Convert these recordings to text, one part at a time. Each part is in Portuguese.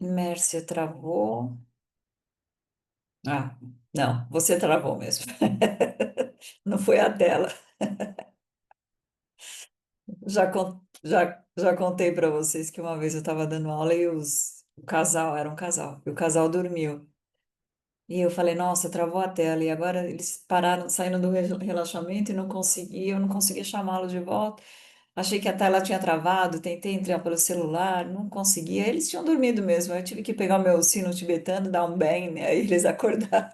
Mércia travou. Ah, não, você travou mesmo. Não foi a dela. Já contei para vocês que uma vez eu estava dando aula e o casal, era um casal, e o casal dormiu. E eu falei, nossa, travou a tela. E agora eles pararam, saindo do relaxamento e eu não conseguia chamá-lo de volta. Achei que a tela tinha travado, tentei entrar pelo celular, não conseguia. Eles tinham dormido mesmo. Eu tive que pegar o meu sino tibetano, dar um bem, né? Aí eles acordaram.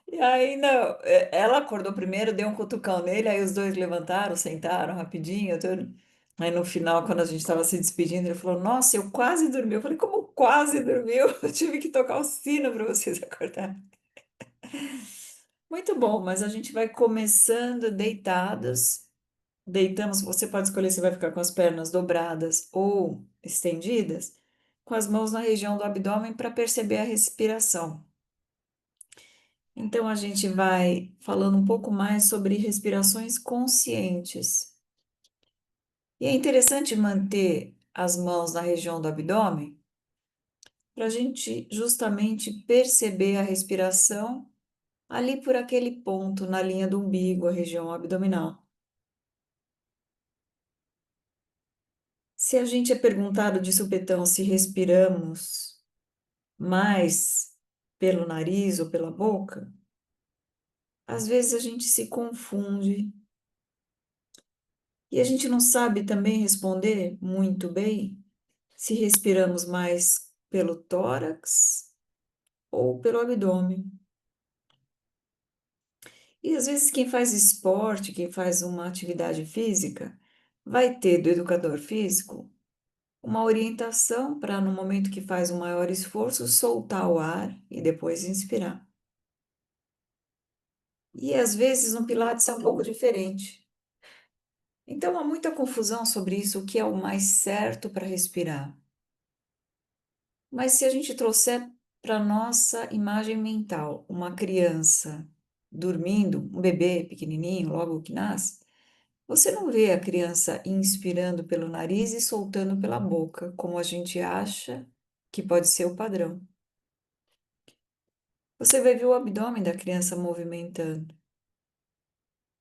E aí, não, ela acordou primeiro, deu um cutucão nele, aí os dois levantaram, sentaram rapidinho. Aí no final, quando a gente estava se despedindo, ele falou: Nossa, eu quase dormi. Eu falei: Como quase dormiu? Eu tive que tocar o sino para vocês acordarem. Muito bom, mas a gente vai começando deitados. Deitamos, você pode escolher se vai ficar com as pernas dobradas ou estendidas, com as mãos na região do abdômen para perceber a respiração. Então, a gente vai falando um pouco mais sobre respirações conscientes. E é interessante manter as mãos na região do abdômen para a gente justamente perceber a respiração ali por aquele ponto na linha do umbigo, a região abdominal. Se a gente é perguntado de supetão se respiramos mais pelo nariz ou pela boca, às vezes a gente se confunde e a gente não sabe também responder muito bem se respiramos mais pelo tórax ou pelo abdômen. E às vezes quem faz esporte, quem faz uma atividade física, vai ter do educador físico uma orientação para, no momento que faz um maior esforço, soltar o ar e depois inspirar. E às vezes no Pilates é um pouco diferente. Então há muita confusão sobre isso, o que é o mais certo para respirar. Mas se a gente trouxer para nossa imagem mental uma criança dormindo, um bebê pequenininho, logo que nasce, você não vê a criança inspirando pelo nariz e soltando pela boca, como a gente acha que pode ser o padrão. Você vai ver o abdômen da criança movimentando.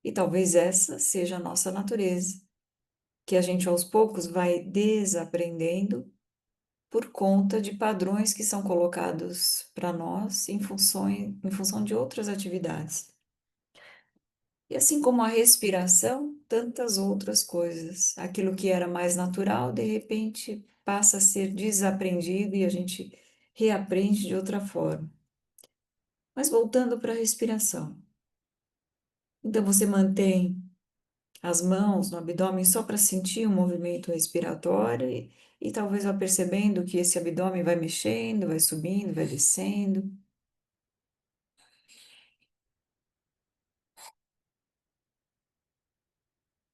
E talvez essa seja a nossa natureza, que a gente aos poucos vai desaprendendo por conta de padrões que são colocados para nós em função de outras atividades. E assim como a respiração, tantas outras coisas. Aquilo que era mais natural, de repente, passa a ser desaprendido e a gente reaprende de outra forma. Mas voltando para a respiração. Então, você mantém as mãos no abdômen só para sentir o movimento respiratório e talvez vá percebendo que esse abdômen vai mexendo, vai subindo, vai descendo.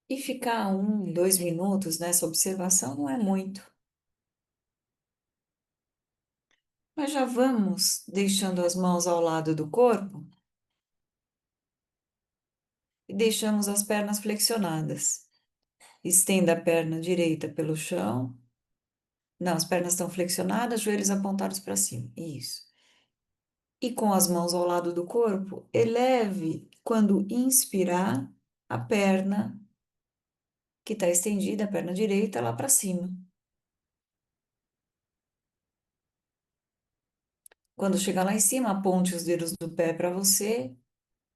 E ficar 1, 2 minutos nessa observação não é muito. Mas já vamos deixando as mãos ao lado do corpo e deixamos as pernas flexionadas. Estenda a perna direita pelo chão. Não, as pernas estão flexionadas, joelhos apontados para cima. Isso. E com as mãos ao lado do corpo, eleve, quando inspirar, a perna que está estendida, a perna direita, lá para cima. Quando chegar lá em cima, aponte os dedos do pé para você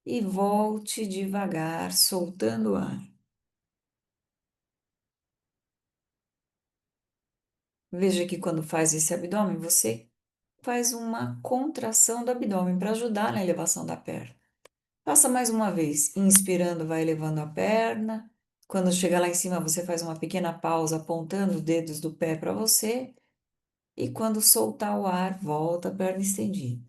e volte devagar, soltando o ar. Veja que quando faz esse abdômen, você faz uma contração do abdômen para ajudar na elevação da perna. Faça mais uma vez. Inspirando, vai elevando a perna. Quando chegar lá em cima, você faz uma pequena pausa, apontando os dedos do pé para você. E quando soltar o ar, volta a perna estendida.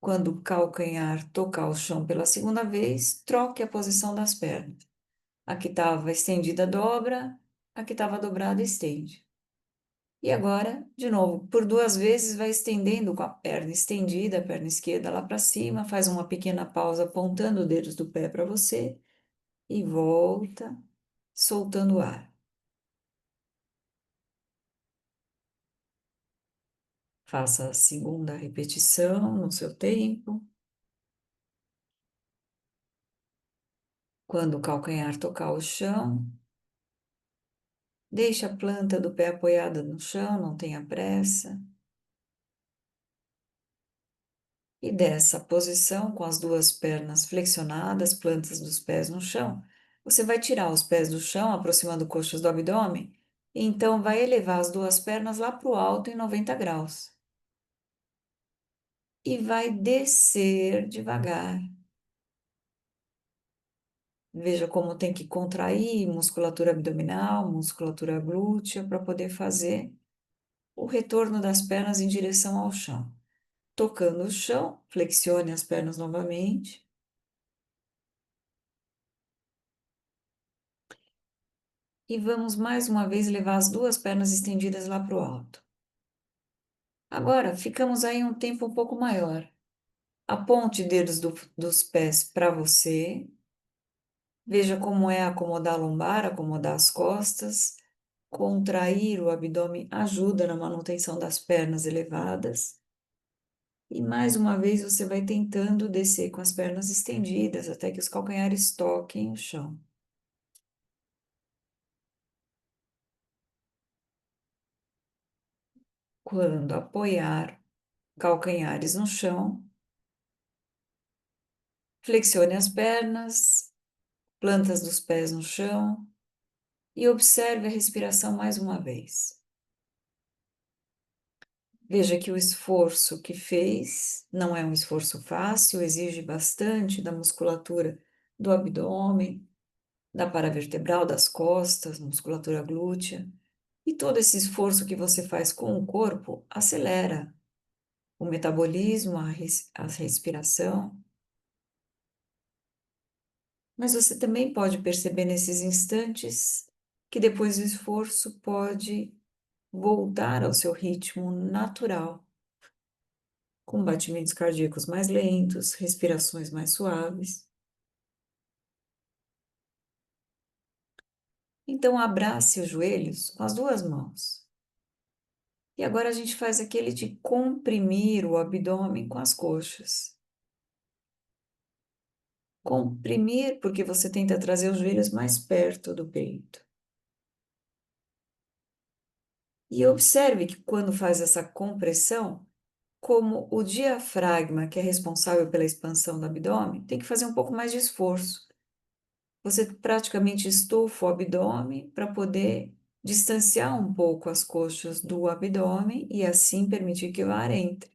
Quando o calcanhar tocar o chão pela segunda vez, troque a posição das pernas. A que estava estendida dobra, a que estava dobrada estende. E agora, de novo, por 2 vezes, vai estendendo com a perna estendida, a perna esquerda lá para cima, faz uma pequena pausa apontando os dedos do pé para você e volta, soltando o ar. Faça a segunda repetição no seu tempo. Quando o calcanhar tocar o chão, deixe a planta do pé apoiada no chão, não tenha pressa. E dessa posição, com as duas pernas flexionadas, plantas dos pés no chão, você vai tirar os pés do chão, aproximando coxas do abdômen, e então vai elevar as duas pernas lá para o alto em 90 graus. E vai descer devagar. Veja como tem que contrair musculatura abdominal, musculatura glútea, para poder fazer o retorno das pernas em direção ao chão. Tocando o chão, flexione as pernas novamente. E vamos mais uma vez levar as duas pernas estendidas lá para o alto. Agora, ficamos aí um tempo um pouco maior. Aponte dedos dos pés para você. Veja como é acomodar a lombar, acomodar as costas. Contrair o abdômen ajuda na manutenção das pernas elevadas. E mais uma vez você vai tentando descer com as pernas estendidas até que os calcanhares toquem o chão. Quando apoiar calcanhares no chão, flexione as pernas, plantas dos pés no chão e observe a respiração mais uma vez. Veja que o esforço que fez não é um esforço fácil, exige bastante da musculatura do abdômen, da paravertebral, das costas, musculatura glútea. E todo esse esforço que você faz com o corpo acelera o metabolismo, a respiração. Mas você também pode perceber nesses instantes que depois do esforço pode voltar ao seu ritmo natural, com batimentos cardíacos mais lentos, respirações mais suaves. Então, abrace os joelhos com as duas mãos. E agora a gente faz aquele de comprimir o abdômen com as coxas. Comprimir porque você tenta trazer os joelhos mais perto do peito. E observe que quando faz essa compressão, como o diafragma, que é responsável pela expansão do abdômen, tem que fazer um pouco mais de esforço. Você praticamente estufa o abdômen para poder distanciar um pouco as coxas do abdômen e assim permitir que o ar entre.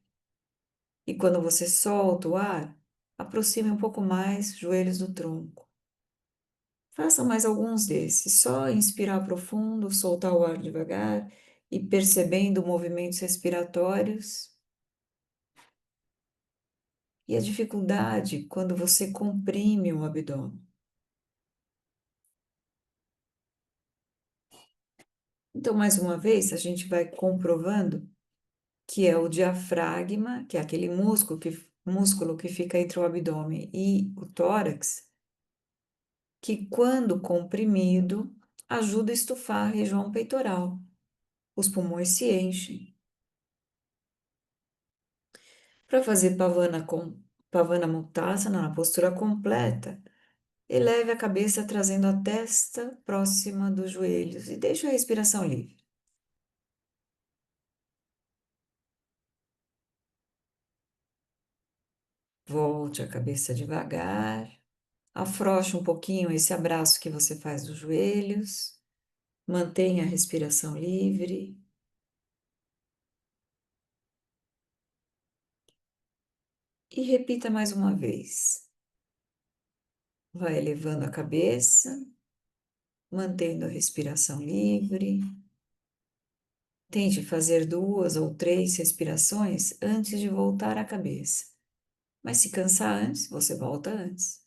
E quando você solta o ar, aproxime um pouco mais joelhos do tronco. Faça mais alguns desses, só inspirar profundo, soltar o ar devagar e percebendo movimentos respiratórios. E a dificuldade quando você comprime o abdômen. Então, mais uma vez, a gente vai comprovando que é o diafragma, que é aquele músculo que fica entre o abdômen e o tórax, que quando comprimido, ajuda a estufar a região peitoral. Os pulmões se enchem. Para fazer Pavana Muttasana na postura completa, eleve a cabeça trazendo a testa próxima dos joelhos e deixe a respiração livre. Volte a cabeça devagar, afrouxe um pouquinho esse abraço que você faz dos joelhos, mantenha a respiração livre. E repita mais uma vez. Vai elevando a cabeça, mantendo a respiração livre. Tente fazer 2 ou 3 respirações antes de voltar a cabeça. Mas se cansar antes, você volta antes.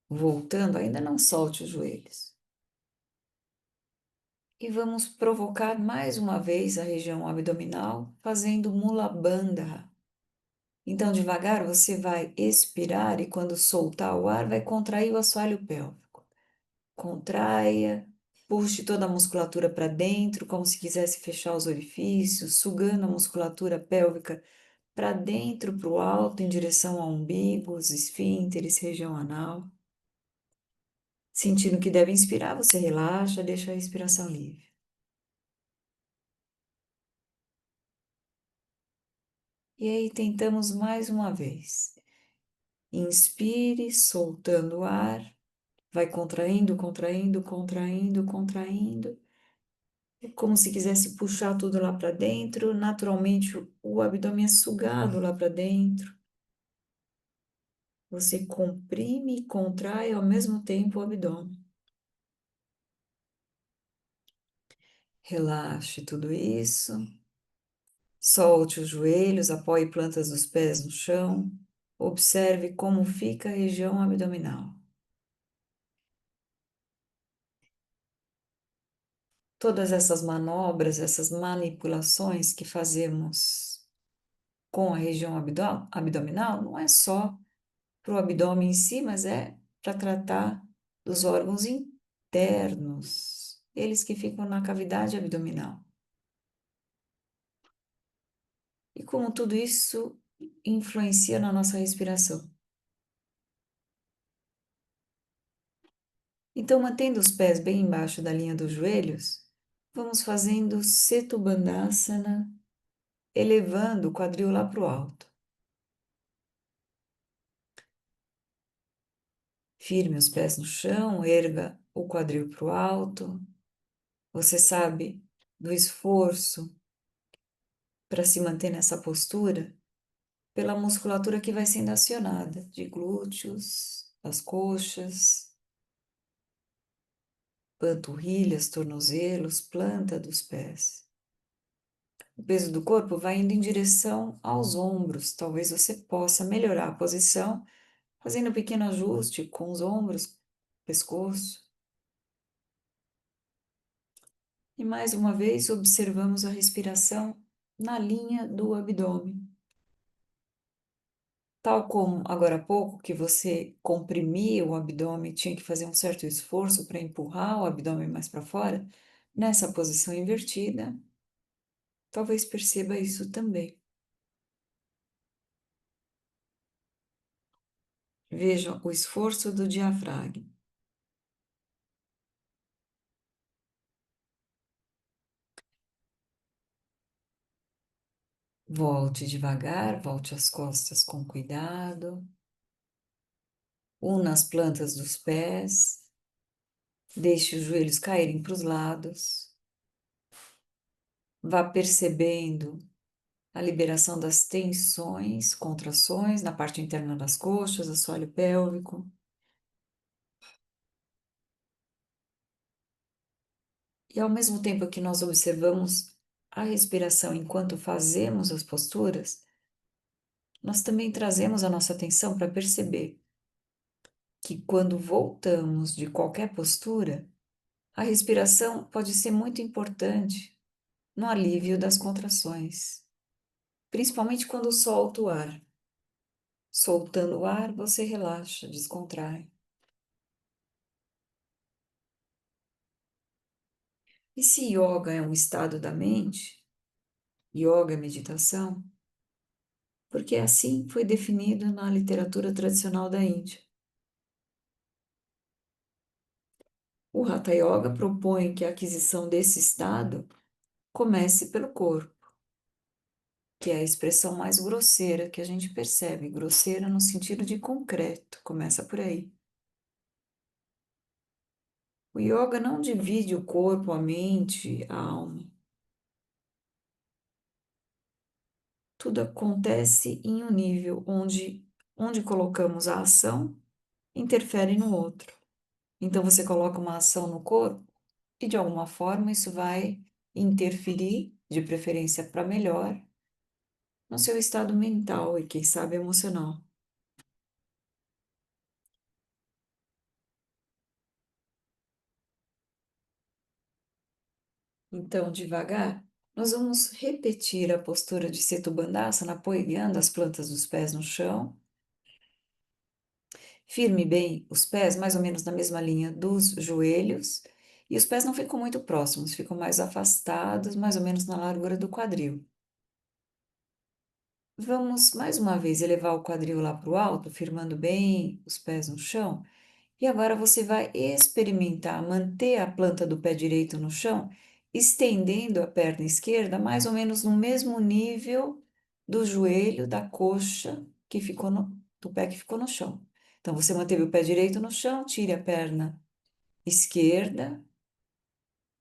Voltando, ainda não solte os joelhos. E vamos provocar mais uma vez a região abdominal, fazendo Mula Bandha. Então, devagar, você vai expirar e quando soltar o ar, vai contrair o assoalho pélvico. Contraia Puxe toda a musculatura para dentro, como se quisesse fechar os orifícios, sugando a musculatura pélvica para dentro, para o alto, em direção ao umbigo, os esfíncteres, região anal. Sentindo que deve inspirar, você relaxa, deixa a respiração livre. E aí tentamos mais uma vez. Inspire, soltando o ar, vai contraindo, contraindo, contraindo, contraindo. É como se quisesse puxar tudo lá para dentro. Naturalmente, o abdômen é sugado lá para dentro. Você comprime e contrai ao mesmo tempo o abdômen. Relaxe tudo isso. Solte os joelhos, apoie plantas dos pés no chão. Observe como fica a região abdominal. Todas essas manobras, essas manipulações que fazemos com a região abdominal, não é só para o abdômen em si, mas é para tratar dos órgãos internos, eles que ficam na cavidade abdominal. E como tudo isso influencia na nossa respiração. Então, mantendo os pés bem embaixo da linha dos joelhos, vamos fazendo Setu Bandhasana, elevando o quadril lá para o alto. Firme os pés no chão, erga o quadril para o alto. Você sabe do esforço para se manter nessa postura pela musculatura que vai sendo acionada, de glúteos, das coxas, panturrilhas, tornozelos, planta dos pés. O peso do corpo vai indo em direção aos ombros. Talvez você possa melhorar a posição fazendo um pequeno ajuste com os ombros, pescoço. E mais uma vez observamos a respiração na linha do abdômen. Tal como agora há pouco que você comprimia o abdômen, tinha que fazer um certo esforço para empurrar o abdômen mais para fora, nessa posição invertida, talvez perceba isso também. Veja o esforço do diafragma. Volte devagar, volte as costas com cuidado. Una as plantas dos pés. Deixe os joelhos caírem para os lados. Vá percebendo a liberação das tensões, contrações na parte interna das coxas, assoalho pélvico. E ao mesmo tempo que nós observamos a respiração enquanto fazemos as posturas, nós também trazemos a nossa atenção para perceber que quando voltamos de qualquer postura, a respiração pode ser muito importante no alívio das contrações, principalmente quando solta o ar. Soltando o ar, você relaxa, descontrai. E se yoga é um estado da mente, yoga é meditação, porque assim foi definido na literatura tradicional da Índia. O Hatha Yoga propõe que a aquisição desse estado comece pelo corpo, que é a expressão mais grosseira que a gente percebe, grosseira no sentido de concreto, começa por aí. O yoga não divide o corpo, a mente, a alma. Tudo acontece em um nível onde colocamos a ação interfere no outro. Então você coloca uma ação no corpo e de alguma forma isso vai interferir, de preferência para melhor, no seu estado mental e quem sabe emocional. Então, devagar, nós vamos repetir a postura de Setu Bandhasana, apoiando as plantas dos pés no chão. Firme bem os pés, mais ou menos na mesma linha dos joelhos, E os pés não ficam muito próximos, ficam mais afastados, mais ou menos na largura do quadril. Vamos mais uma vez elevar o quadril lá para o alto, firmando bem os pés no chão. E agora você vai experimentar manter a planta do pé direito no chão, estendendo a perna esquerda mais ou menos no mesmo nível do joelho, da coxa que ficou do pé que ficou no chão. Então você manteve o pé direito no chão, tire a perna esquerda,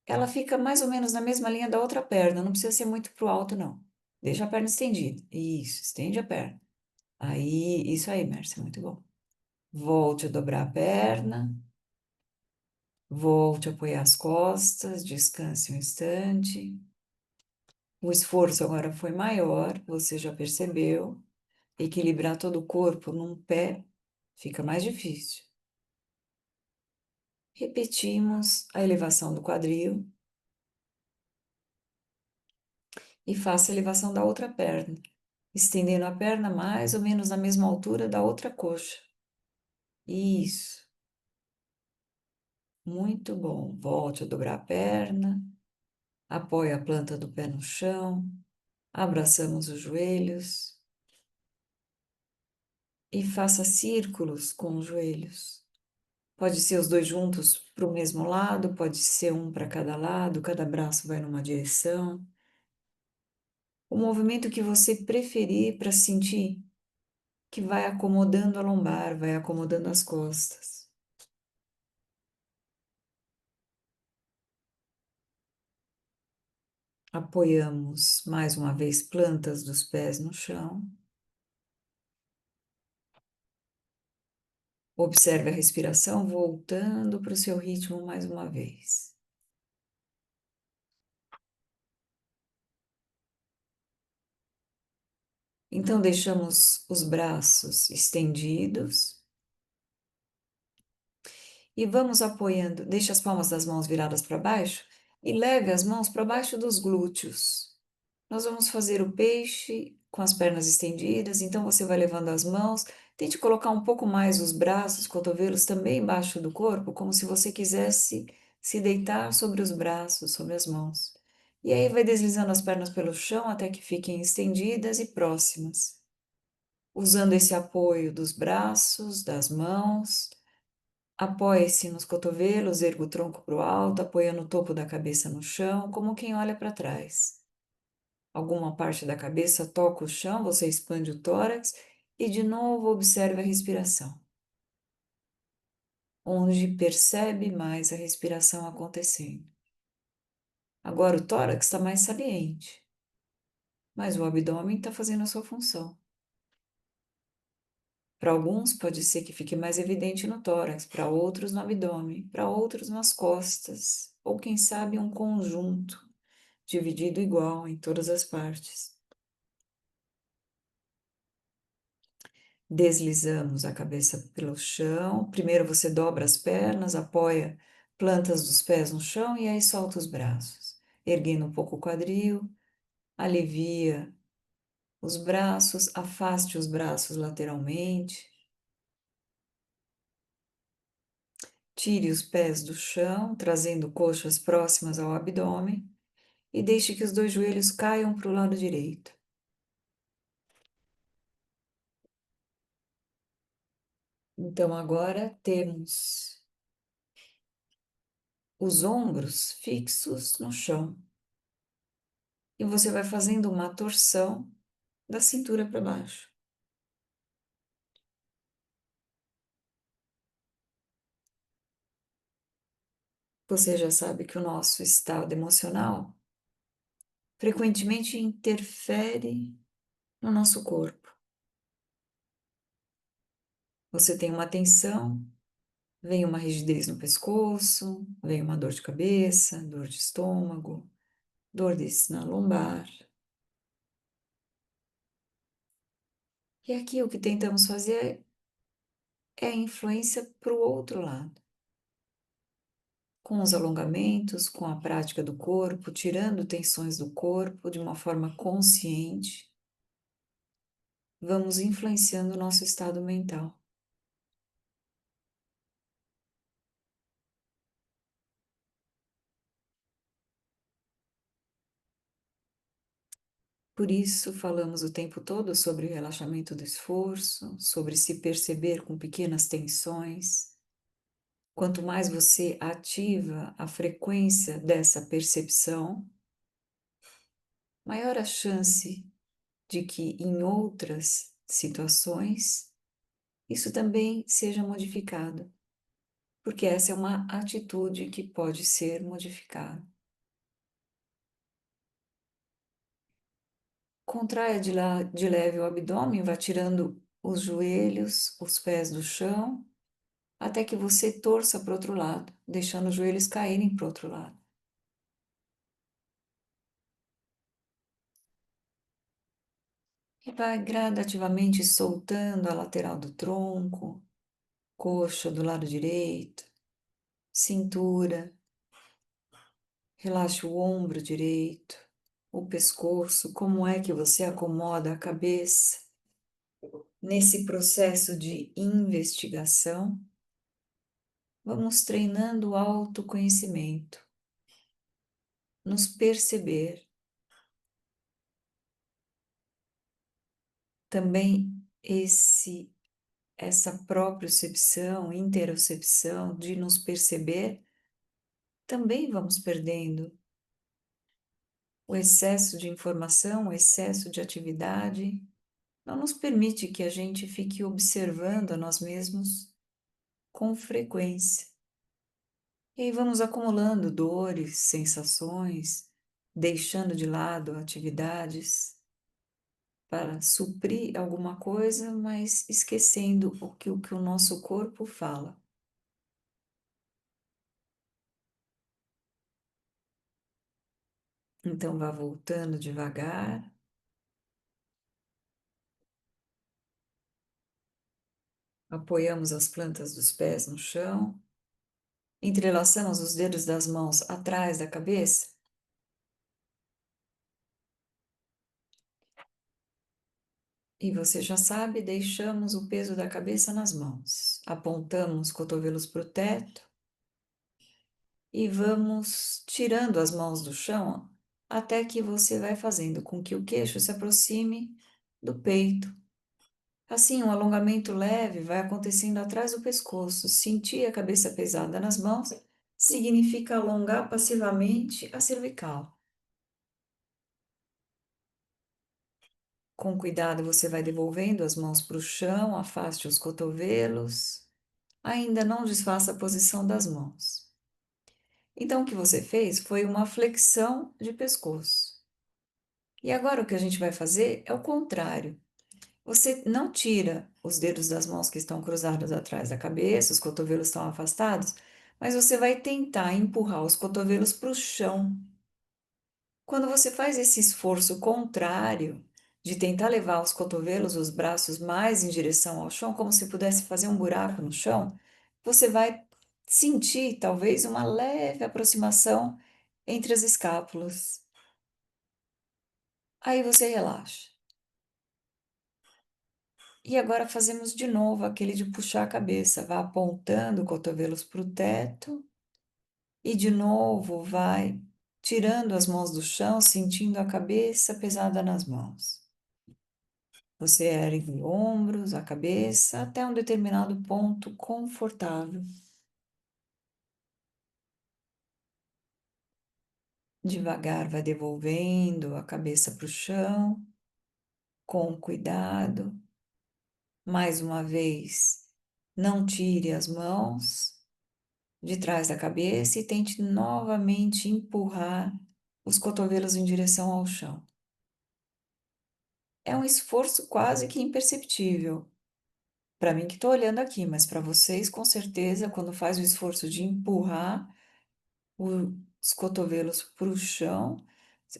ela fica mais ou menos na mesma linha da outra perna, não precisa ser muito pro alto, não. Deixa a perna estendida. Isso, estende a perna. Aí, isso aí, Mércia, muito bom. Volte a dobrar a perna. Volte a apoiar as costas, descanse um instante. O esforço agora foi maior, você já percebeu. Equilibrar todo o corpo num pé fica mais difícil. Repetimos a elevação do quadril e faça a elevação da outra perna, estendendo a perna mais ou menos na mesma altura da outra coxa. Isso, muito bom. Volte a dobrar a perna, apoie a planta do pé no chão, abraçamos os joelhos. E faça círculos com os joelhos. Pode ser os dois juntos para o mesmo lado, pode ser um para cada lado, cada braço vai numa direção. O movimento que você preferir para sentir que vai acomodando a lombar, vai acomodando as costas. Apoiamos mais uma vez plantas dos pés no chão. Observe a respiração voltando para o seu ritmo mais uma vez. Então, deixamos os braços estendidos e vamos apoiando. Deixe as palmas das mãos viradas para baixo e leve as mãos para baixo dos glúteos. Nós vamos fazer o peixe com as pernas estendidas, então você vai levando as mãos. Tente colocar um pouco mais os braços, cotovelos também embaixo do corpo, como se você quisesse se deitar sobre os braços, sobre as mãos. E aí vai deslizando as pernas pelo chão até que fiquem estendidas e próximas. Usando esse apoio dos braços, das mãos. Apoie-se nos cotovelos, erga o tronco para o alto, apoiando o topo da cabeça no chão, como quem olha para trás. Alguma parte da cabeça toca o chão, você expande o tórax e de novo observe a respiração. Onde percebe mais a respiração acontecendo. Agora o tórax está mais saliente, mas o abdômen está fazendo a sua função. Para alguns pode ser que fique mais evidente no tórax, para outros no abdômen, para outros nas costas, ou quem sabe um conjunto dividido igual em todas as partes. Deslizamos a cabeça pelo chão. Primeiro você dobra as pernas, apoia plantas dos pés no chão e aí solta os braços. Erguendo um pouco o quadril, alivia os braços, afaste os braços lateralmente. Tire os pés do chão, trazendo coxas próximas ao abdômen e deixe que os dois joelhos caiam para o lado direito. Então agora temos os ombros fixos no chão e você vai fazendo uma torção da cintura para baixo. Você já sabe que o nosso estado emocional frequentemente interfere no nosso corpo. Você tem uma tensão, vem uma rigidez no pescoço, vem uma dor de cabeça, dor de estômago, na lombar. E aqui o que tentamos fazer é a influência para o outro lado. Com os alongamentos, com a prática do corpo, tirando tensões do corpo de uma forma consciente, vamos influenciando o nosso estado mental. por isso falamos o tempo todo sobre o relaxamento do esforço, sobre se perceber com pequenas tensões. Quanto mais você ativa a frequência dessa percepção, maior a chance de que em outras situações isso também seja modificado, porque essa é uma atitude que pode ser modificada. Contraia de leve o abdômen, vá tirando os joelhos, os pés do chão, até que você torça para o outro lado, deixando os joelhos caírem para o outro lado. E vai gradativamente soltando a lateral do tronco, coxa do lado direito, cintura, relaxa o ombro direito, o pescoço, como é que você acomoda a cabeça nesse processo de investigação. Vamos treinando o autoconhecimento, nos perceber. Também essa propriocepção, interocepção de nos perceber, também vamos perdendo o excesso de informação, o excesso de atividade, não nos permite que a gente fique observando a nós mesmos com frequência. E aí vamos acumulando dores, sensações, deixando de lado atividades para suprir alguma coisa, mas esquecendo o que o nosso corpo fala. Então vá voltando devagar, apoiamos as plantas dos pés no chão, entrelaçamos os dedos das mãos atrás da cabeça e você já sabe, deixamos o peso da cabeça nas mãos, apontamos os cotovelos para o teto e vamos tirando as mãos do chão até que você vai fazendo com que o queixo se aproxime do peito. Assim, um alongamento leve vai acontecendo atrás do pescoço. Sentir a cabeça pesada nas mãos significa alongar passivamente a cervical. Com cuidado, você vai devolvendo as mãos para o chão, afaste os cotovelos. Ainda não desfaça a posição das mãos. Então, o que você fez foi uma flexão de pescoço. E agora o que a gente vai fazer é o contrário. Você não tira os dedos das mãos que estão cruzados atrás da cabeça, os cotovelos estão afastados, mas você vai tentar empurrar os cotovelos para o chão. Quando você faz esse esforço contrário de tentar levar os cotovelos, os braços mais em direção ao chão, como se pudesse fazer um buraco no chão, você vai sentir talvez uma leve aproximação entre as escápulas. Aí você relaxa. E agora fazemos de novo aquele de puxar a cabeça, vai apontando cotovelos para o teto e de novo vai tirando as mãos do chão, sentindo a cabeça pesada nas mãos. Você ergue ombros, a cabeça até um determinado ponto confortável. Devagar vai devolvendo a cabeça para o chão, com cuidado. Mais uma vez, não tire as mãos de trás da cabeça e tente novamente empurrar os cotovelos em direção ao chão. É um esforço quase que imperceptível. Para mim que estou olhando aqui, mas para vocês, com certeza, quando faz o esforço de empurrar os cotovelos para o chão,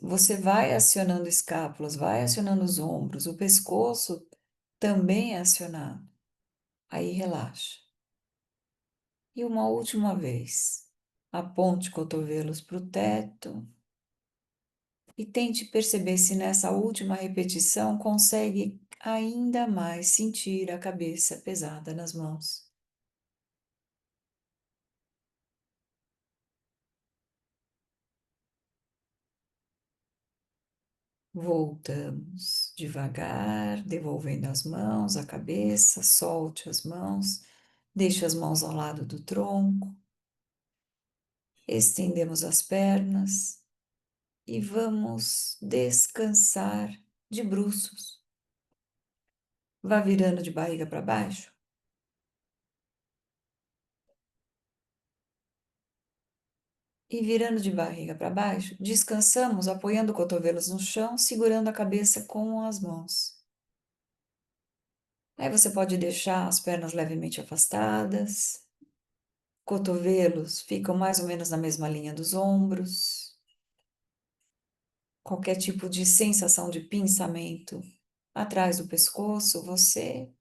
você vai acionando escápulas, vai acionando os ombros, o pescoço também é acionado. Aí relaxa. E uma última vez, aponte cotovelos para o teto e tente perceber se nessa última repetição consegue ainda mais sentir a cabeça pesada nas mãos. Voltamos devagar, devolvendo as mãos, a cabeça, solte as mãos, deixe as mãos ao lado do tronco, estendemos as pernas e vamos descansar de bruços. Vá virando de barriga para baixo. E virando de barriga para baixo, descansamos apoiando cotovelos no chão, segurando a cabeça com as mãos. Aí você pode deixar as pernas levemente afastadas, cotovelos ficam mais ou menos na mesma linha dos ombros. Qualquer tipo de sensação de pinçamento atrás do pescoço, você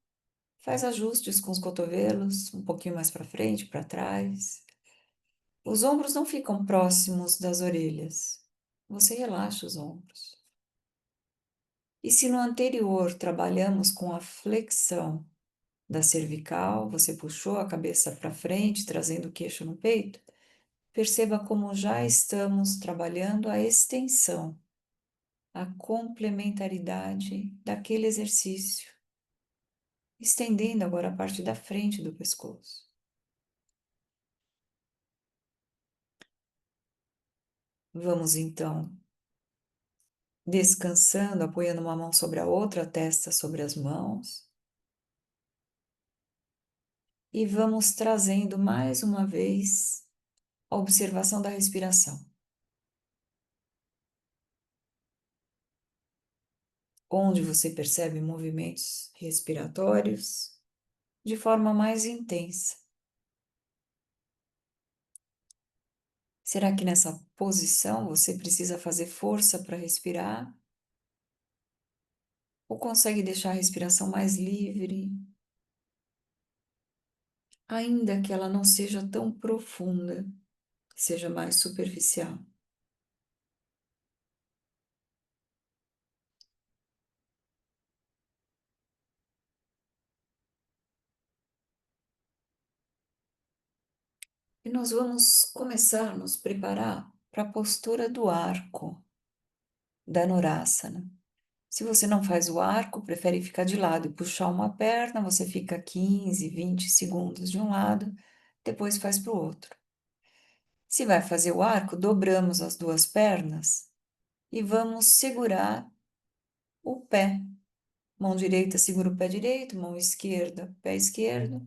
faz ajustes com os cotovelos, um pouquinho mais para frente, para trás. Os ombros não ficam próximos das orelhas. Você relaxa os ombros. E se no anterior trabalhamos com a flexão da cervical, você puxou a cabeça para frente, trazendo o queixo no peito, perceba como já estamos trabalhando a extensão, a complementaridade daquele exercício, estendendo agora a parte da frente do pescoço. Vamos então descansando, apoiando uma mão sobre a outra, a testa sobre as mãos. E vamos trazendo mais uma vez a observação da respiração. Onde você percebe movimentos respiratórios de forma mais intensa. Será que nessa posição você precisa fazer força para respirar? Ou consegue deixar a respiração mais livre, ainda que ela não seja tão profunda, seja mais superficial? E nós vamos começar a nos preparar para a postura do arco, da Nurasana. Se você não faz o arco, prefere ficar de lado e puxar uma perna, você fica 15, 20 segundos de um lado, depois faz para o outro. Se vai fazer o arco, dobramos as duas pernas e vamos segurar o pé. Mão direita segura o pé direito, mão esquerda, pé esquerdo.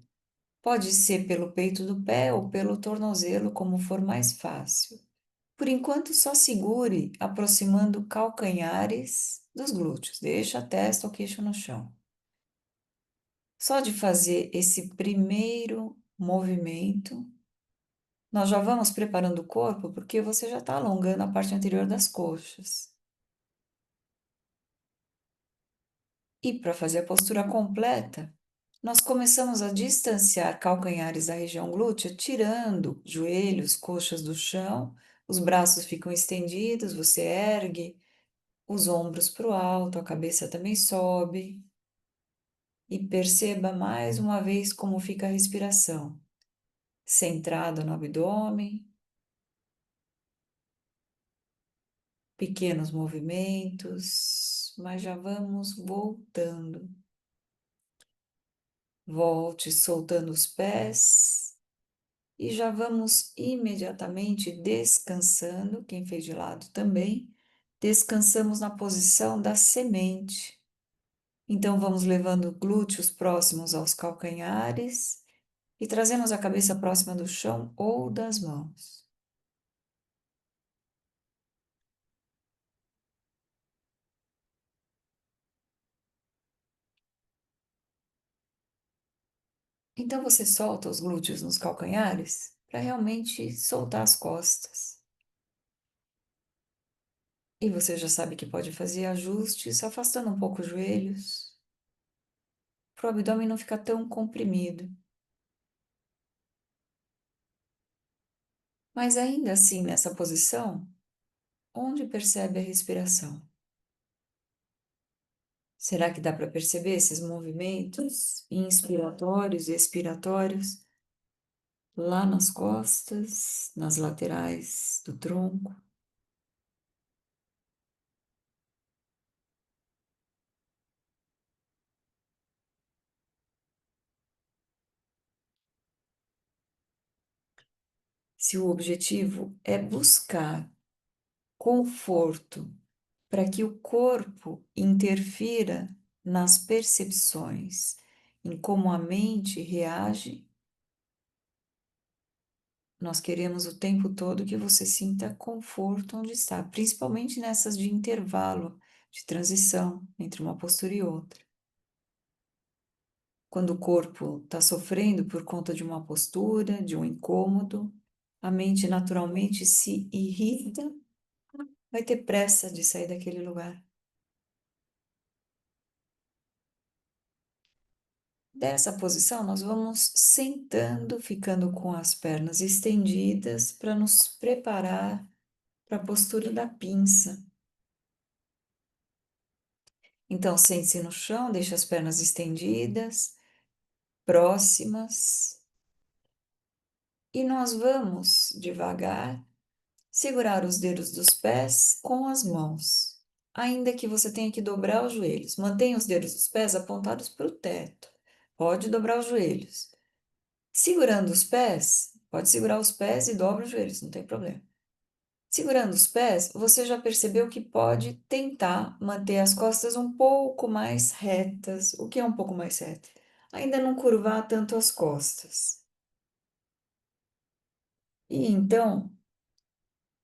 Pode ser pelo peito do pé ou pelo tornozelo, como for mais fácil. Por enquanto, só segure aproximando calcanhares dos glúteos. Deixa a testa ou queixo no chão. Só de fazer esse primeiro movimento, nós já vamos preparando o corpo porque você já está alongando a parte anterior das coxas. E para fazer a postura completa, nós começamos a distanciar calcanhares da região glútea, tirando joelhos, coxas do chão, os braços ficam estendidos, você ergue os ombros para o alto, a cabeça também sobe. E perceba mais uma vez como fica a respiração, centrada no abdômen, pequenos movimentos, mas já vamos voltando. Volte soltando os pés e já vamos imediatamente descansando. Quem fez de lado também, descansamos na posição da semente. Então vamos levando glúteos próximos aos calcanhares e trazemos a cabeça próxima do chão ou das mãos. Então você solta os glúteos nos calcanhares para realmente soltar as costas. E você já sabe que pode fazer ajustes, afastando um pouco os joelhos, para o abdômen não ficar tão comprimido. Mas ainda assim, nessa posição, onde percebe a respiração? Será que dá para perceber esses movimentos inspiratórios e expiratórios lá nas costas, nas laterais do tronco? Se o objetivo é buscar conforto para que o corpo interfira nas percepções, em como a mente reage, nós queremos o tempo todo que você sinta conforto onde está, principalmente nessas de intervalo, de transição entre uma postura e outra. Quando o corpo está sofrendo por conta de uma postura, de um incômodo, a mente naturalmente se irrita, vai ter pressa de sair daquele lugar. Dessa posição, nós vamos sentando, ficando com as pernas estendidas para nos preparar para a postura da pinça. Então, sente-se no chão, deixe as pernas estendidas, próximas, e nós vamos devagar segurar os dedos dos pés com as mãos, ainda que você tenha que dobrar os joelhos. Mantenha os dedos dos pés apontados para o teto. Pode dobrar os joelhos. Segurando os pés, pode segurar os pés e dobra os joelhos, não tem problema. Segurando os pés, você já percebeu que pode tentar manter as costas um pouco mais retas. O que é um pouco mais reto? Ainda não curvar tanto as costas. E então,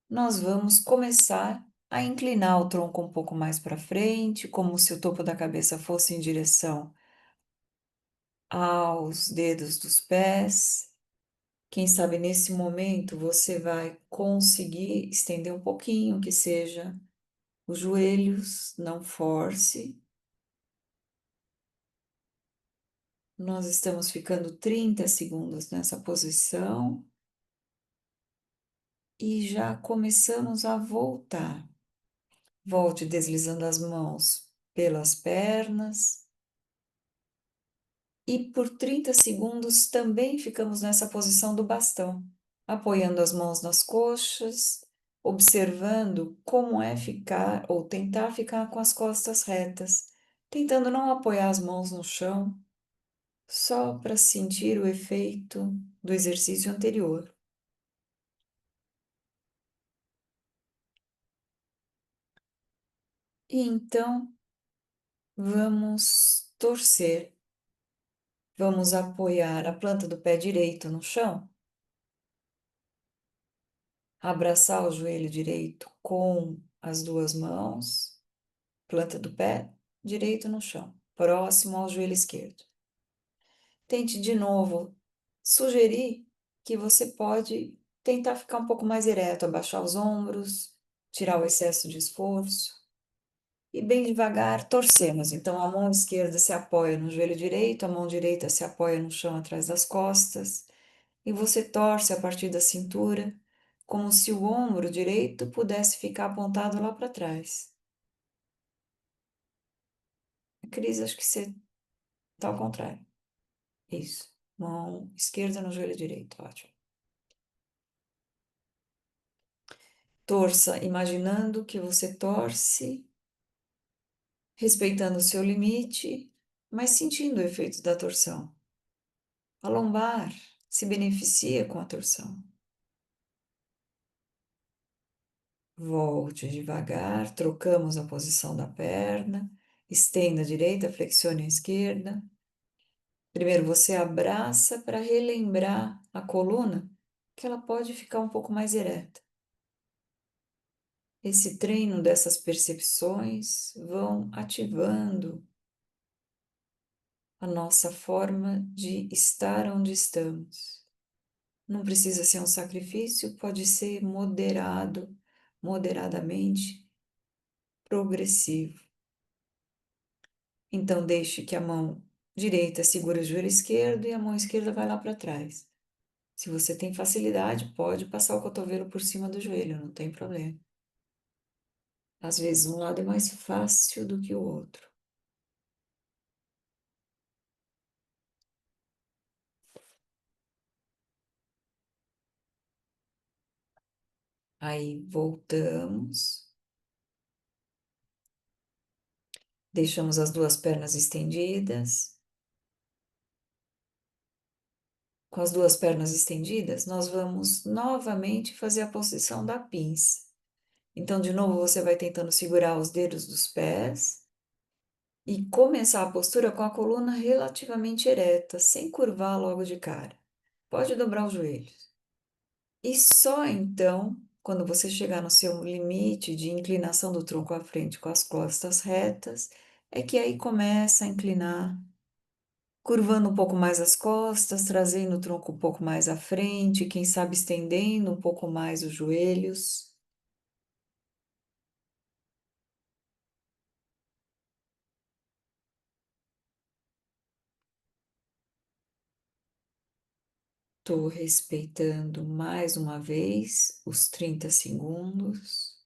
nós vamos começar a inclinar o tronco um pouco mais para frente, como se o topo da cabeça fosse em direção aos dedos dos pés. Quem sabe nesse momento você vai conseguir estender um pouquinho, que seja os joelhos, não force. Nós estamos ficando 30 segundos nessa posição e já começamos a voltar. Volte deslizando as mãos pelas pernas e por 30 segundos também ficamos nessa posição do bastão, apoiando as mãos nas coxas, observando como é ficar ou tentar ficar com as costas retas, tentando não apoiar as mãos no chão, só para sentir o efeito do exercício anterior. E então vamos torcer, vamos apoiar a planta do pé direito no chão, abraçar o joelho direito com as duas mãos, planta do pé direito no chão, próximo ao joelho esquerdo. Tente de novo sugerir que você pode tentar ficar um pouco mais ereto, abaixar os ombros, tirar o excesso de esforço. E bem devagar torcemos. Então, a mão esquerda se apoia no joelho direito, a mão direita se apoia no chão atrás das costas, e você torce a partir da cintura, como se o ombro direito pudesse ficar apontado lá para trás. Cris, acho que você está ao contrário. Isso. Mão esquerda no joelho direito, ótimo. Torça, imaginando que você torce, respeitando o seu limite, mas sentindo o efeito da torção. A lombar se beneficia com a torção. Volte devagar, trocamos a posição da perna, estenda a direita, flexione a esquerda. Primeiro você abraça para relembrar a coluna, que ela pode ficar um pouco mais ereta. Esse treino dessas percepções vão ativando a nossa forma de estar onde estamos. Não precisa ser um sacrifício, pode ser moderado, moderadamente progressivo. Então, deixe que a mão direita segure o joelho esquerdo e a mão esquerda vai lá para trás. Se você tem facilidade, pode passar o cotovelo por cima do joelho, não tem problema. Às vezes, um lado é mais fácil do que o outro. Aí, voltamos. Deixamos as duas pernas estendidas. com as duas pernas estendidas, nós vamos novamente fazer a posição da pinça. Então, de novo, você vai tentando segurar os dedos dos pés e começar a postura com a coluna relativamente ereta, sem curvar logo de cara. Pode dobrar os joelhos. E só então, quando você chegar no seu limite de inclinação do tronco à frente com as costas retas, é que aí começa a inclinar, curvando um pouco mais as costas, trazendo o tronco um pouco mais à frente, quem sabe estendendo um pouco mais os joelhos. Estou respeitando mais uma vez os 30 segundos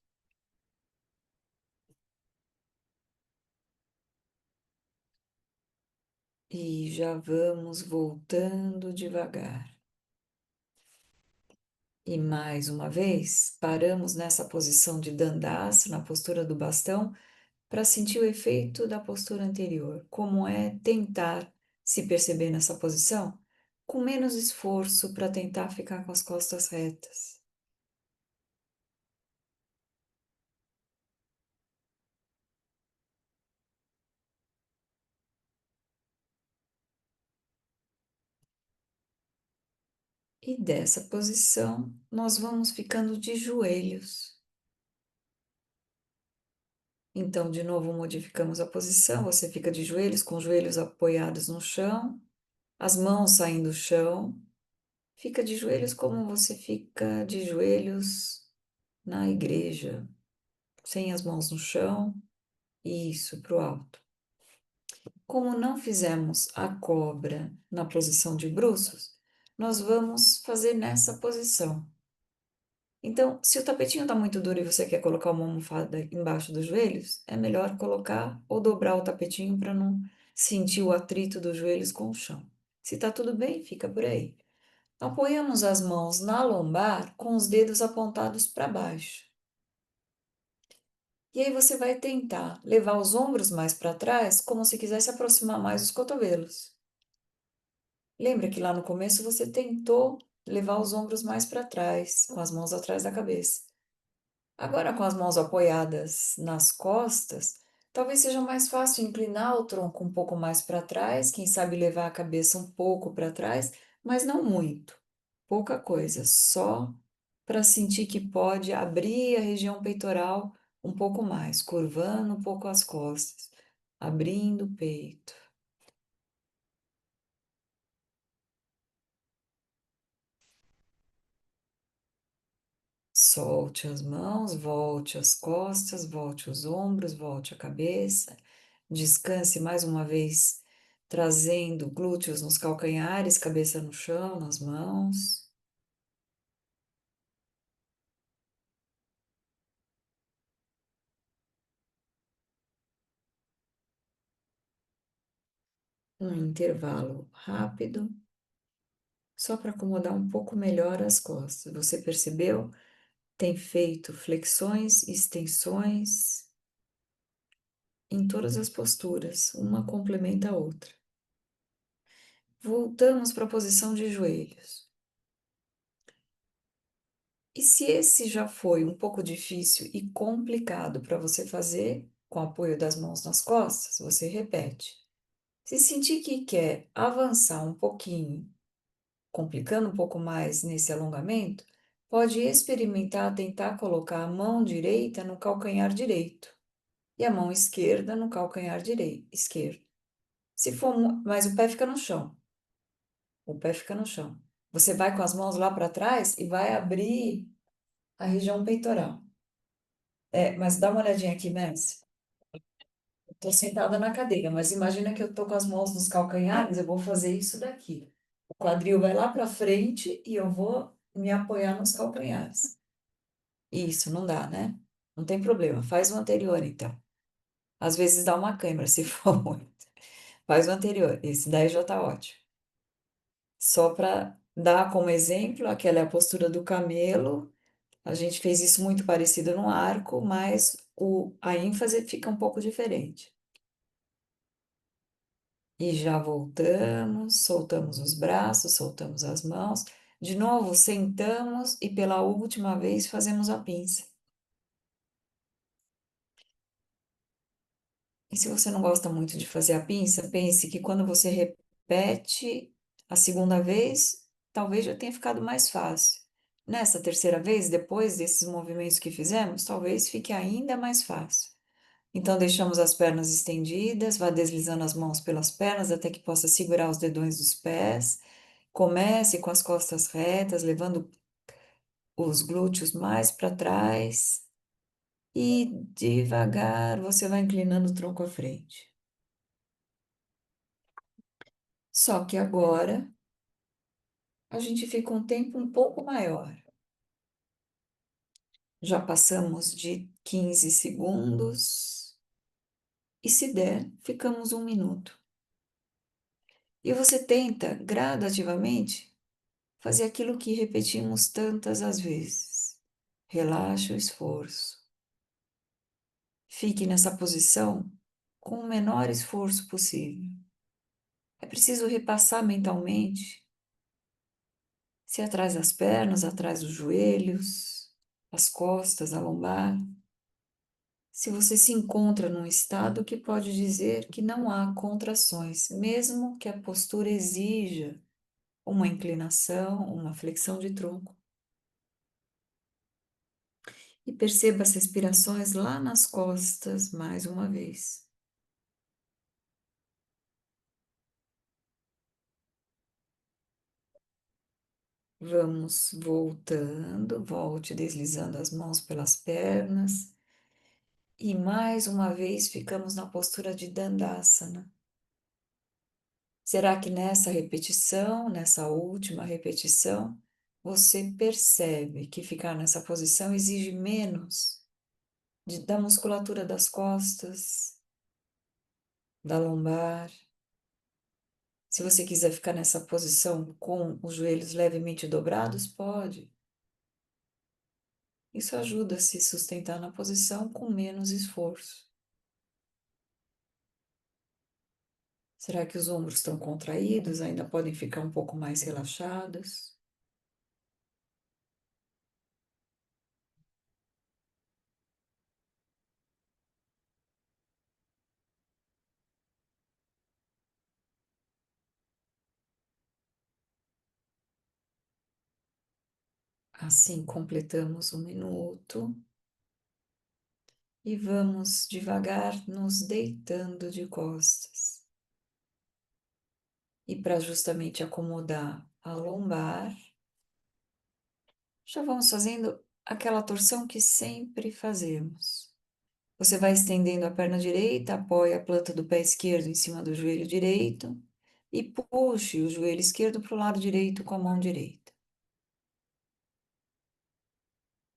e já vamos voltando devagar. E mais uma vez, paramos nessa posição de Dandasana, na postura do bastão, para sentir o efeito da postura anterior. Como é tentar se perceber nessa posição com menos esforço para tentar ficar com as costas retas. E dessa posição, nós vamos ficando de joelhos. Então, de novo, modificamos a posição. Você fica de joelhos, com os joelhos apoiados no chão, as mãos saindo do chão. Fica de joelhos como você fica de joelhos na igreja, sem as mãos no chão. Isso, para o alto. Como não fizemos a cobra na posição de bruços, nós vamos fazer nessa posição. Então, se o tapetinho está muito duro e você quer colocar uma almofada embaixo dos joelhos, é melhor colocar ou dobrar o tapetinho para não sentir o atrito dos joelhos com o chão. Se está tudo bem, fica por aí. Apoiamos as mãos na lombar com os dedos apontados para baixo. E aí você vai tentar levar os ombros mais para trás, como se quisesse aproximar mais os cotovelos. Lembra que lá no começo você tentou levar os ombros mais para trás, com as mãos atrás da cabeça. Agora, com as mãos apoiadas nas costas, talvez seja mais fácil inclinar o tronco um pouco mais para trás, quem sabe levar a cabeça um pouco para trás, mas não muito. Pouca coisa, só para sentir que pode abrir a região peitoral um pouco mais, curvando um pouco as costas, abrindo o peito. Solte as mãos, volte as costas, volte os ombros, volte a cabeça. Descanse mais uma vez, trazendo glúteos nos calcanhares, cabeça no chão, nas mãos. Um intervalo rápido, só para acomodar um pouco melhor as costas. Você percebeu? Tem feito flexões e extensões em todas as posturas, uma complementa a outra. Voltamos para a posição de joelhos. E se esse já foi um pouco difícil e complicado para você fazer, com o apoio das mãos nas costas, você repete. Se sentir que quer avançar um pouquinho, complicando um pouco mais nesse alongamento, pode experimentar tentar colocar a mão direita no calcanhar direito e a mão esquerda no calcanhar direito, esquerdo. Se for, mas o pé fica no chão. O pé fica no chão. Você vai com as mãos lá para trás e vai abrir a região peitoral. É, mas dá uma olhadinha aqui, Messi. Estou sentada na cadeira, mas imagina que eu estou com as mãos nos calcanhares, eu vou fazer isso daqui. O quadril vai lá para frente e eu vou me apoiar nos calcanhares. Isso, não dá, né? Não tem problema. Faz o anterior, então. Às vezes dá uma câimbra, se for muito. Faz o anterior. Esse daí já tá ótimo. Só para dar como exemplo, aquela é a postura do camelo. A gente fez isso muito parecido no arco, mas a ênfase fica um pouco diferente. E já voltamos, soltamos os braços, soltamos as mãos. De novo, sentamos e pela última vez fazemos a pinça. E se você não gosta muito de fazer a pinça, pense que quando você repete a segunda vez, talvez já tenha ficado mais fácil. Nessa terceira vez, depois desses movimentos que fizemos, talvez fique ainda mais fácil. Então, deixamos as pernas estendidas, vá deslizando as mãos pelas pernas até que possa segurar os dedões dos pés. Comece com as costas retas, levando os glúteos mais para trás e devagar você vai inclinando o tronco à frente. Só que agora a gente fica um tempo um pouco maior. Já passamos de 15 segundos e, se der, ficamos um minuto. E você tenta gradativamente fazer aquilo que repetimos tantas as vezes. Relaxa o esforço. Fique nessa posição com o menor esforço possível. É preciso repassar mentalmente se atrás das pernas, atrás dos joelhos, as costas, a lombar. Se você se encontra num estado que pode dizer que não há contrações, mesmo que a postura exija uma inclinação, uma flexão de tronco. E perceba as respirações lá nas costas mais uma vez. Vamos voltando, volte deslizando as mãos pelas pernas e mais uma vez ficamos na postura de Dandasana. Será que nessa repetição, nessa última repetição, você percebe que ficar nessa posição exige menos da musculatura das costas, da lombar? Se você quiser ficar nessa posição com os joelhos levemente dobrados, pode. Isso ajuda a se sustentar na posição com menos esforço. Será que os ombros estão contraídos? Ainda podem ficar um pouco mais relaxados? Assim completamos um minuto e vamos devagar nos deitando de costas. E para justamente acomodar a lombar, já vamos fazendo aquela torção que sempre fazemos. Você vai estendendo a perna direita, apoia a planta do pé esquerdo em cima do joelho direito e puxe o joelho esquerdo para o lado direito com a mão direita.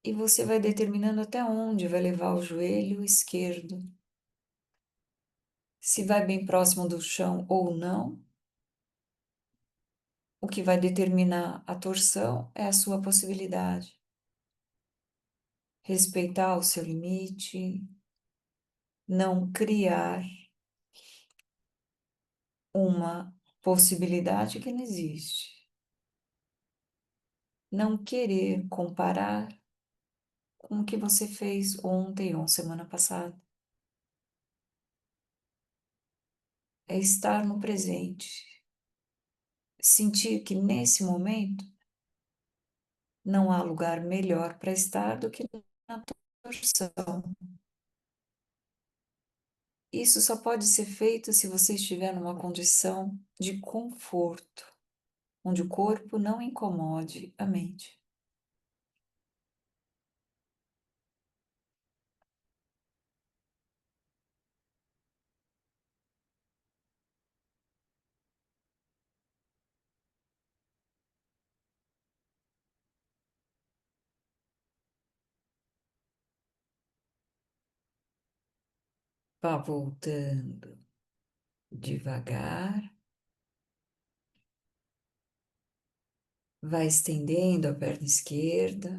E você vai determinando até onde vai levar o joelho esquerdo. Se vai bem próximo do chão ou não, o que vai determinar a torção é a sua possibilidade. Respeitar o seu limite, não criar uma possibilidade que não existe. Não querer comparar com o que você fez ontem ou semana passada. É estar no presente. Sentir que nesse momento não há lugar melhor para estar do que na torção. Isso só pode ser feito se você estiver numa condição de conforto, onde o corpo não incomode a mente. Vá voltando devagar, vai estendendo a perna esquerda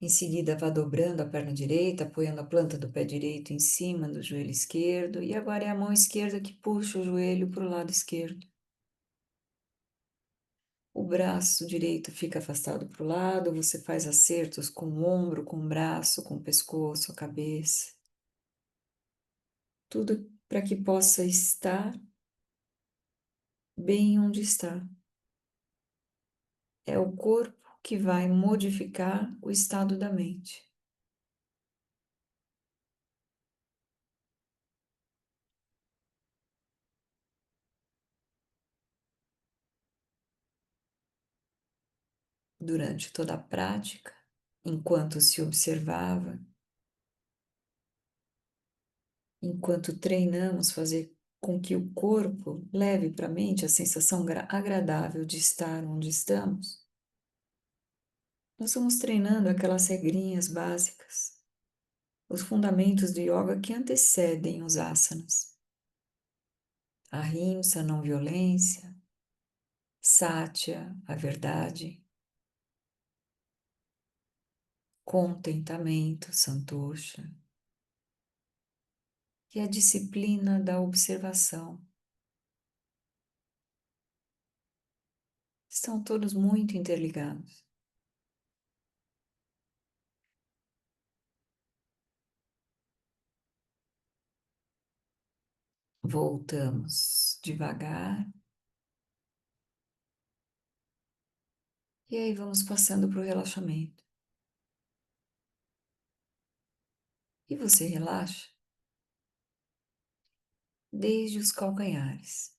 Em seguida, vá dobrando a perna direita, apoiando a planta do pé direito em cima do joelho esquerdo. E agora é a mão esquerda que puxa o joelho para o lado esquerdo. O braço direito fica afastado para o lado, você faz acertos com o ombro, com o braço, com o pescoço, a cabeça. Tudo para que possa estar bem onde está. É o corpo que vai modificar o estado da mente. Durante toda a prática, enquanto se observava, enquanto treinamos fazer com que o corpo leve para a mente a sensação agradável de estar onde estamos, nós vamos treinando aquelas regrinhas básicas, os fundamentos do yoga que antecedem os asanas. Ahimsa, não violência, Satya, a verdade, contentamento, santosha, e a disciplina da observação. Estão todos muito interligados. Voltamos devagar e aí vamos passando para o relaxamento. E você relaxa desde os calcanhares,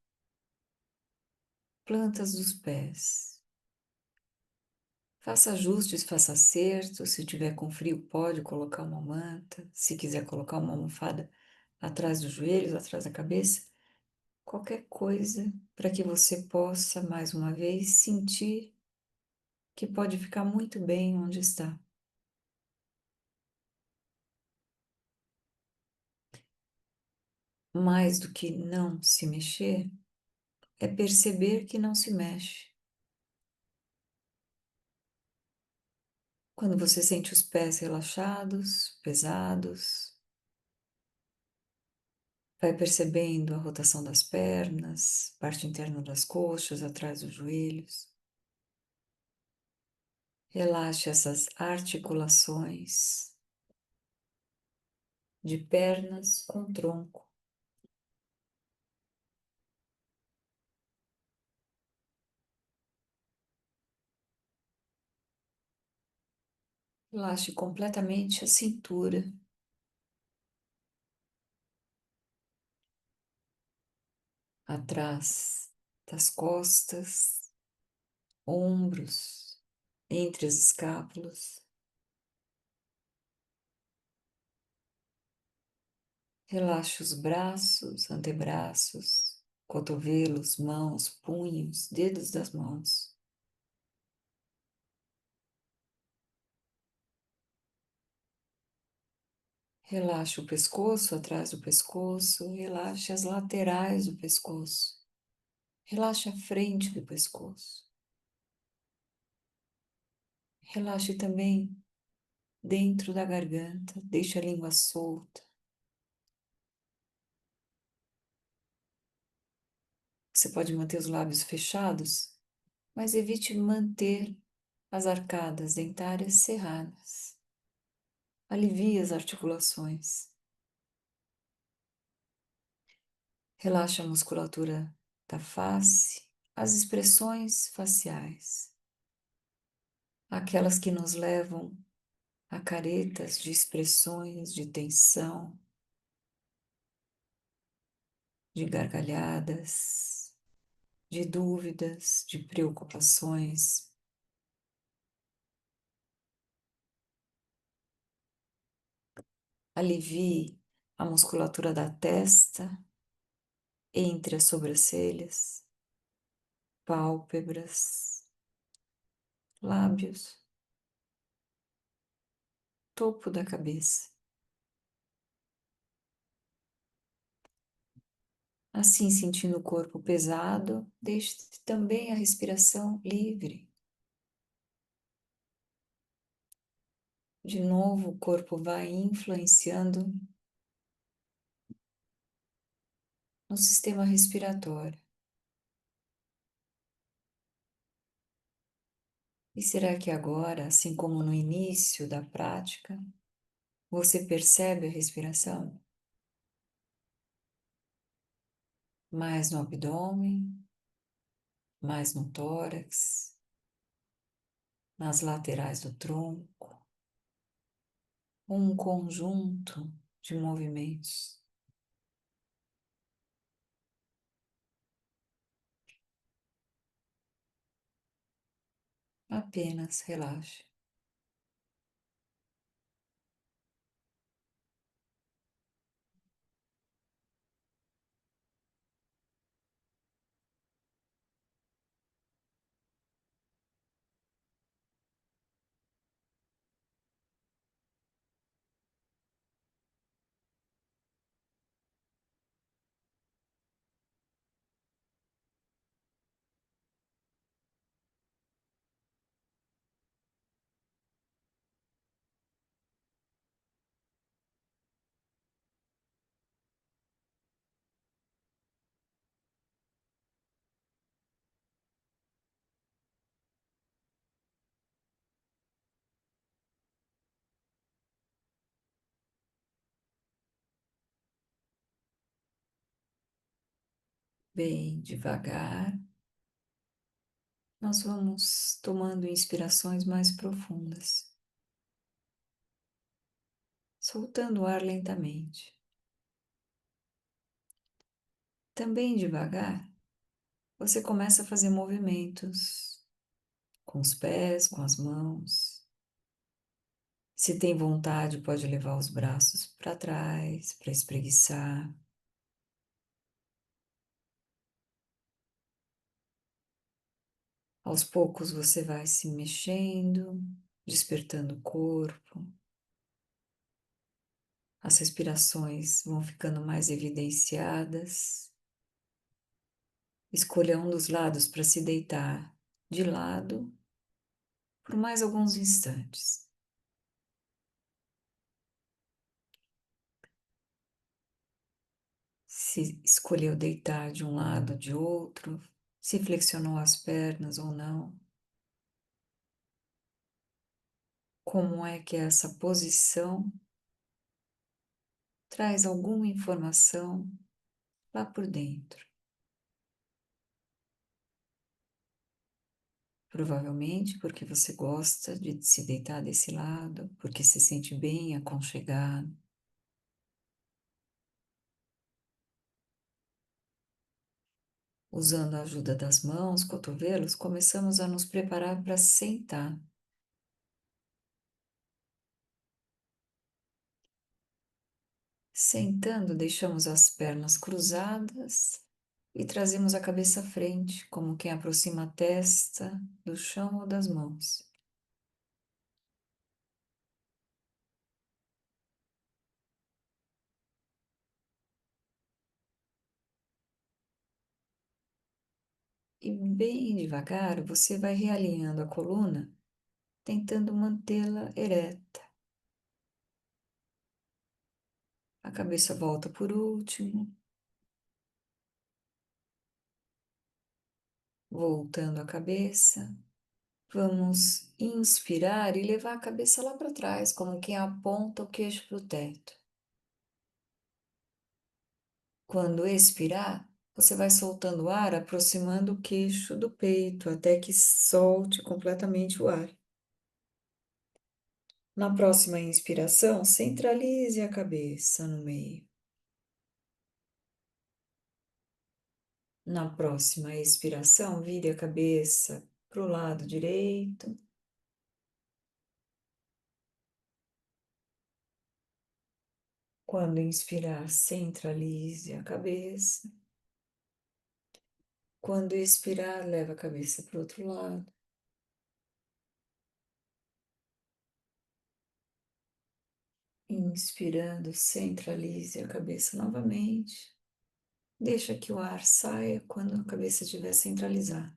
plantas dos pés. Faça ajustes, faça acertos. Se tiver com frio, pode colocar uma manta. Se quiser colocar uma almofada atrás dos joelhos, atrás da cabeça, qualquer coisa para que você possa, mais uma vez, sentir que pode ficar muito bem onde está. Mais do que não se mexer, é perceber que não se mexe. Quando você sente os pés relaxados, pesados, vai percebendo a rotação das pernas, parte interna das coxas, atrás dos joelhos. Relaxe essas articulações de pernas com tronco. Relaxe completamente a cintura, atrás das costas, ombros, entre as escápulas. Relaxe os braços, antebraços, cotovelos, mãos, punhos, dedos das mãos. Relaxe o pescoço, atrás do pescoço, relaxe as laterais do pescoço. Relaxe a frente do pescoço. Relaxe também dentro da garganta, deixe a língua solta. Você pode manter os lábios fechados, mas evite manter as arcadas dentárias cerradas. Alivie as articulações. Relaxa a musculatura da face, as expressões faciais, aquelas que nos levam a caretas de expressões de tensão, de gargalhadas, de dúvidas, de preocupações. Alivie a musculatura da testa, entre as sobrancelhas, pálpebras, lábios, topo da cabeça. Assim, sentindo o corpo pesado, deixe também a respiração livre. De novo, o corpo vai influenciando no sistema respiratório. E será que agora, assim como no início da prática, você percebe a respiração? Mais no abdômen, mais no tórax, nas laterais do tronco, um conjunto de movimentos. Apenas relaxe. Bem devagar, nós vamos tomando inspirações mais profundas, soltando o ar lentamente. Também devagar, você começa a fazer movimentos com os pés, com as mãos. Se tem vontade, pode levar os braços para trás, para espreguiçar. Aos poucos você vai se mexendo, despertando o corpo. As respirações vão ficando mais evidenciadas. Escolha um dos lados para se deitar de lado por mais alguns instantes. Se escolheu deitar de um lado ou de outro, se flexionou as pernas ou não. Como é que essa posição traz alguma informação lá por dentro? Provavelmente porque você gosta de se deitar desse lado, porque se sente bem aconchegado. Usando a ajuda das mãos, cotovelos, começamos a nos preparar para sentar. Sentando, deixamos as pernas cruzadas e trazemos a cabeça à frente, como quem aproxima a testa do chão ou das mãos. E bem devagar, você vai realinhando a coluna, tentando mantê-la ereta. A cabeça volta por último, voltando a cabeça. Vamos inspirar e levar a cabeça lá para trás, como quem aponta o queixo para o teto. Quando expirar, você vai soltando o ar, aproximando o queixo do peito, até que solte completamente o ar. Na próxima inspiração, centralize a cabeça no meio. Na próxima expiração, vire a cabeça para o lado direito. Quando inspirar, centralize a cabeça. Quando expirar, leva a cabeça para o outro lado. Inspirando, centralize a cabeça novamente. Deixa que o ar saia quando a cabeça estiver centralizada.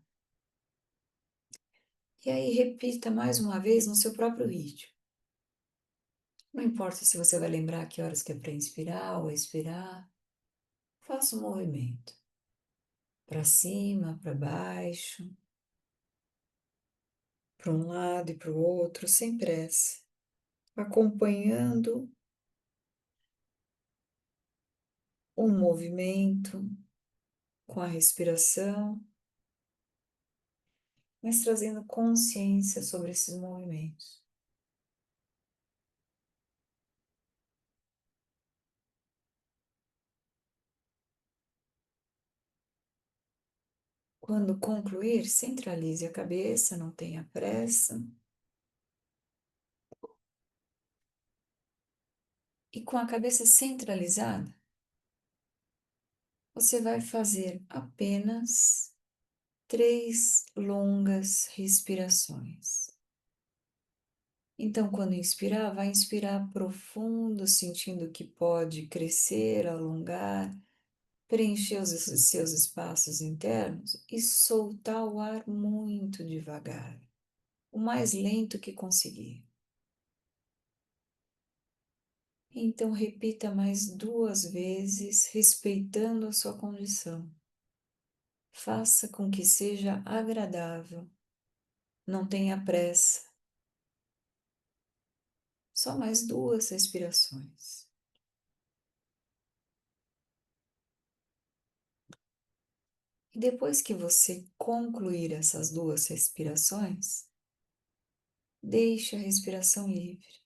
E aí repita mais uma vez no seu próprio ritmo. Não importa se você vai lembrar que horas que é para inspirar ou expirar, faça um movimento para cima, para baixo, para um lado e para o outro, sem pressa, acompanhando o movimento com a respiração, mas trazendo consciência sobre esses movimentos. Quando concluir, centralize a cabeça, não tenha pressa. E com a cabeça centralizada, você vai fazer apenas 3 longas respirações. Então, quando inspirar, vai inspirar profundo, sentindo que pode crescer, alongar, preencher os seus espaços internos e soltar o ar muito devagar, o mais lento que conseguir. Então, repita mais 2 vezes, respeitando a sua condição. Faça com que seja agradável, não tenha pressa. Só mais 2 respirações. E depois que você concluir essas 2 respirações, deixe a respiração livre,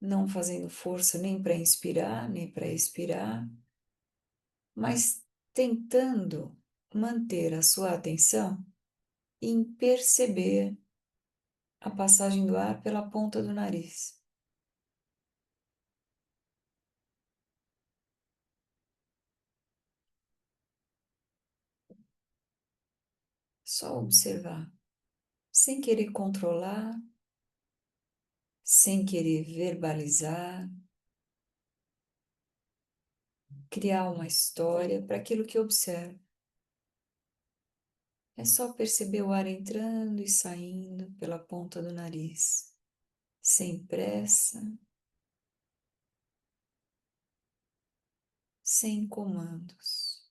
não fazendo força nem para inspirar, nem para expirar, mas tentando manter a sua atenção em perceber a passagem do ar pela ponta do nariz. Só observar, sem querer controlar, sem querer verbalizar, criar uma história para aquilo que observa. É só perceber o ar entrando e saindo pela ponta do nariz, sem pressa, sem comandos.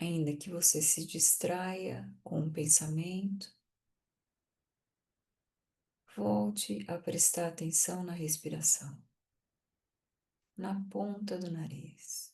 Ainda que você se distraia com um pensamento, volte a prestar atenção na respiração, na ponta do nariz.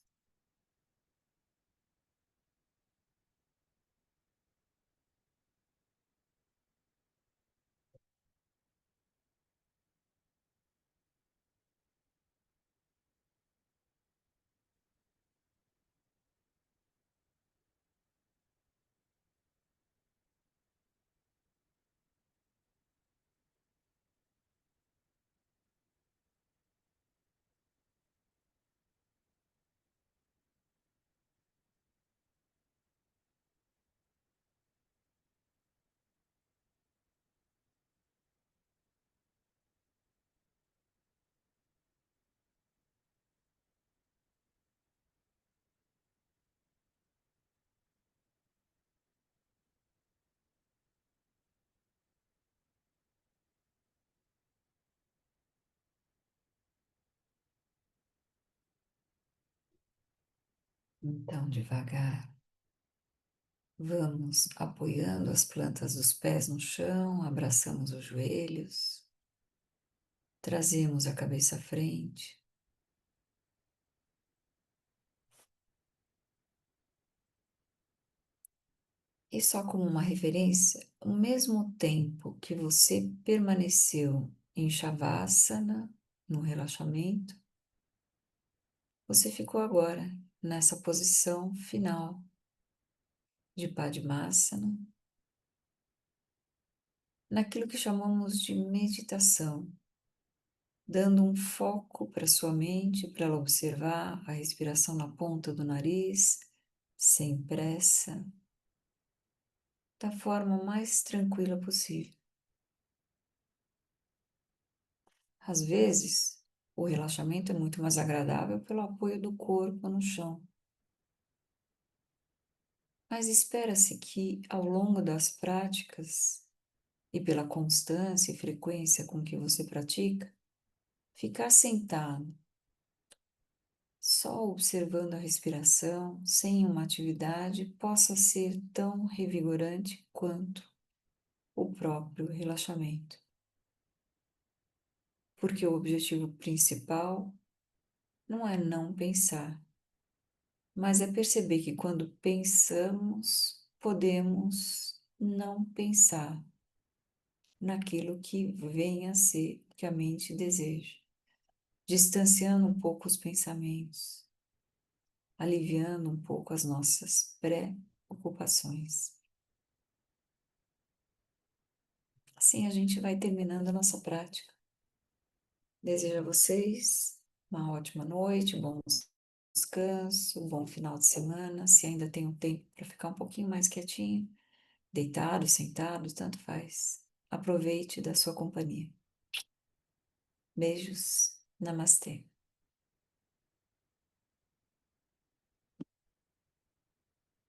Então, devagar, vamos apoiando as plantas dos pés no chão, abraçamos os joelhos, trazemos a cabeça à frente. E só como uma referência, o mesmo tempo que você permaneceu em Shavasana, no relaxamento, você ficou agora nessa posição final de Padmasana, naquilo que chamamos de meditação, dando um foco para sua mente, para ela observar a respiração na ponta do nariz, sem pressa, da forma mais tranquila possível. Às vezes, O relaxamento é muito mais agradável pelo apoio do corpo no chão. Mas espera-se que, ao longo das práticas, e pela constância e frequência com que você pratica, ficar sentado, só observando a respiração, sem uma atividade, possa ser tão revigorante quanto o próprio relaxamento. Porque o objetivo principal não é não pensar, mas é perceber que quando pensamos, podemos não pensar naquilo que vem a ser que a mente deseja, distanciando um pouco os pensamentos, aliviando um pouco as nossas preocupações. Assim a gente vai terminando a nossa prática. Desejo a vocês uma ótima noite, um bom descanso, um bom final de semana. Se ainda tem um tempo para ficar um pouquinho mais quietinho, deitado, sentado, tanto faz. Aproveite da sua companhia. Beijos, namastê.